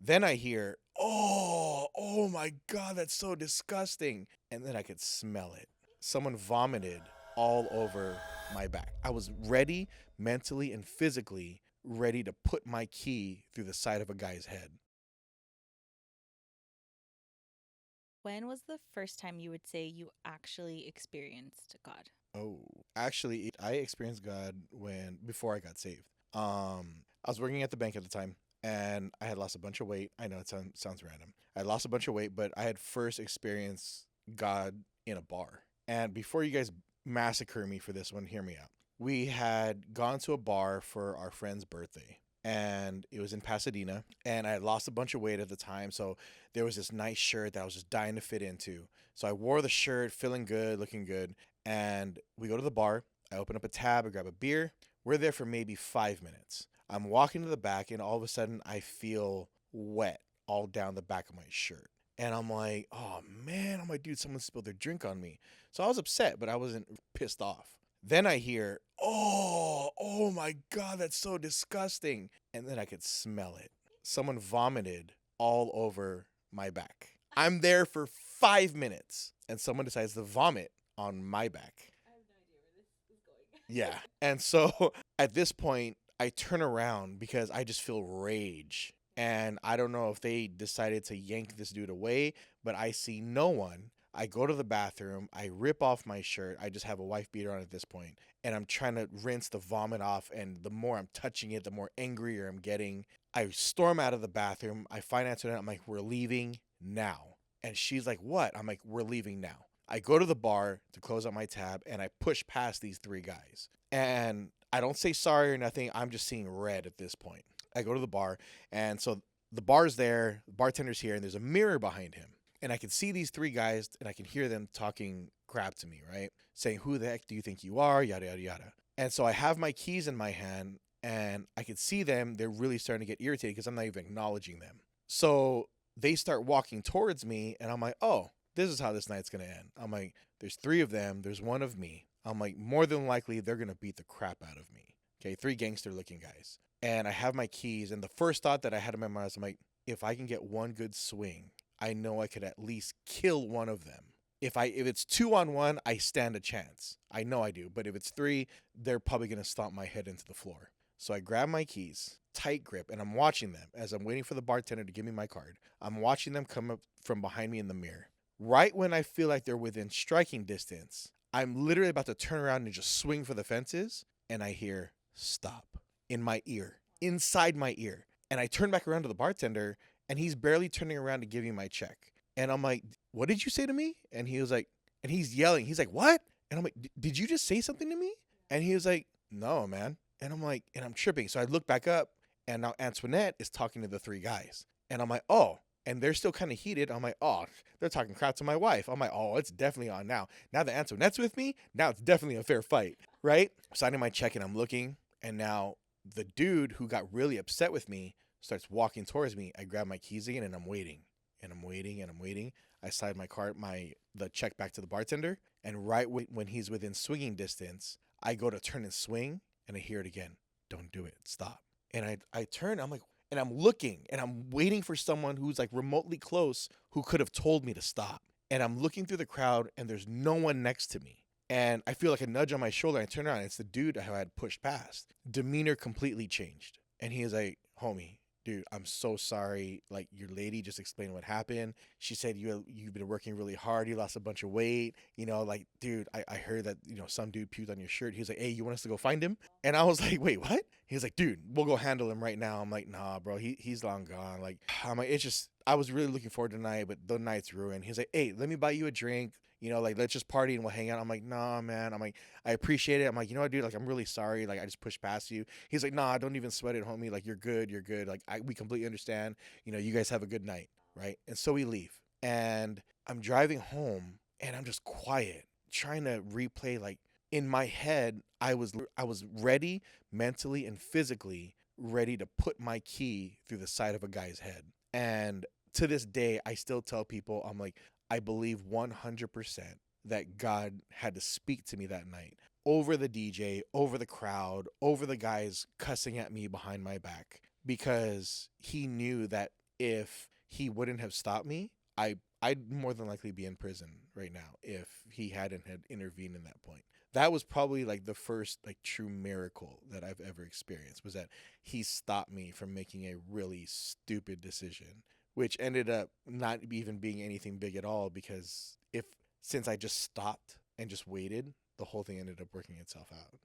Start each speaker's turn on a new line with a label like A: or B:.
A: Then I hear, oh my God, that's so disgusting. And then I could smell it. Someone vomited all over my back. I was ready, mentally and physically, ready to put my key through the side of a guy's head.
B: When was the first time you would say you actually experienced God?
A: Oh, actually, I experienced God before I got saved. I was working at the bank at the time, and I had lost a bunch of weight. I know it sounds random. I lost a bunch of weight, but I had first experienced God in a bar. And before you guys massacre me for this one, hear me out. We had gone to a bar for our friend's birthday, and it was in Pasadena. And I had lost a bunch of weight at the time, so there was this nice shirt that I was just dying to fit into. So I wore the shirt, feeling good, looking good, and we go to the bar. I open up a tab, I grab a beer. We're there for maybe 5 minutes. I'm walking to the back, and all of a sudden, I feel wet all down the back of my shirt. And I'm like, oh man, I'm like, dude, someone spilled their drink on me. So I was upset, but I wasn't pissed off. Then I hear, oh my God, that's so disgusting. And then I could smell it. Someone vomited all over my back. I'm there for 5 minutes, and someone decides to vomit on my back. Yeah. And so at this point, I turn around because I just feel rage. And I don't know if they decided to yank this dude away, but I see no one. I go to the bathroom. I rip off my shirt. I just have a wife beater on at this point, and I'm trying to rinse the vomit off. And the more I'm touching it, the more angrier I'm getting. I storm out of the bathroom. I find Antoinette. I'm like, we're leaving now. And she's like, what? I'm like, we're leaving now. I go to the bar to close out my tab, and I push past these three guys. And I don't say sorry or nothing. I'm just seeing red at this point. I go to the bar, and so the bar's there, the bartender's here, and there's a mirror behind him. And I can see these three guys, and I can hear them talking crap to me, right? Saying, who the heck do you think you are? Yada, yada, yada. And so I have my keys in my hand, and I can see them. They're really starting to get irritated because I'm not even acknowledging them. So they start walking towards me, and I'm like, oh, this is how this night's gonna end. I'm like, there's three of them, there's one of me. I'm like, more than likely, they're gonna beat the crap out of me. Okay, three gangster looking guys. And I have my keys, and the first thought that I had in my mind was, I'm like, if I can get one good swing, I know I could at least kill one of them. If it's 2-on-1, I stand a chance. I know I do. But if it's three, they're probably gonna stomp my head into the floor. So I grab my keys, tight grip, and I'm watching them as I'm waiting for the bartender to give me my card. I'm watching them come up from behind me in the mirror. Right when I feel like they're within striking distance, I'm literally about to turn around and just swing for the fences, and I hear stop in my ear, inside my ear. And I turn back around to the bartender, and he's barely turning around to give me my check. And I'm like, what did you say to me? And he was like, and he's yelling. He's like, what? And I'm like, did you just say something to me? And he was like, no, man. And I'm like, and I'm tripping. So I look back up, and now Antoinette is talking to the three guys. And I'm like, oh. And they're still kind of heated. I'm like, oh, they're talking crap to my wife. I'm like, oh, it's definitely on now. Now that Antoinette's with me, now it's definitely a fair fight, right? Signing my check, and I'm looking, and now the dude who got really upset with me starts walking towards me. I grab my keys again, and I'm waiting, and I'm waiting, and I'm waiting. I slide the check back to the bartender, and right when he's within swinging distance, I go to turn and swing, and I hear it again. Don't do it. Stop. And I turn. I'm like, and I'm looking, and I'm waiting for someone who's like remotely close who could have told me to stop. And I'm looking through the crowd, and there's no one next to me. And I feel like a nudge on my shoulder. I turn around, and it's the dude who I had pushed past. Demeanor completely changed. And he is like, homie, dude, I'm so sorry. Like, your lady just explained what happened. She said you've been working really hard. You lost a bunch of weight. Like, dude, I heard that, some dude puked on your shirt. He was like, hey, you want us to go find him? And I was like, wait, what? He was like, dude, we'll go handle him right now. I'm like, nah, bro, he's long gone. Like, I'm like, it's just, I was really looking forward to tonight, but the night's ruined. He's like, hey, let me buy you a drink. Like, let's just party and we'll hang out. I'm like, nah, man. I'm like, I appreciate it. I'm like, you know what, dude? Like, I'm really sorry. Like, I just pushed past you. He's like, nah, don't even sweat it, homie. Like, you're good. You're good. Like, we completely understand. You guys have a good night. Right. And so we leave. And I'm driving home, and I'm just quiet, trying to replay, like, in my head, I was ready mentally and physically ready to put my key through the side of a guy's head. And to this day, I still tell people, I'm like, I believe 100% that God had to speak to me that night over the DJ, over the crowd, over the guys cussing at me behind my back, because he knew that if he wouldn't have stopped me, I'd more than likely be in prison right now if he hadn't had intervened in that point. That was probably like the first like true miracle that I've ever experienced, was that he stopped me from making a really stupid decision, which ended up not even being anything big at all, because if since I just stopped and just waited, the whole thing ended up working itself out.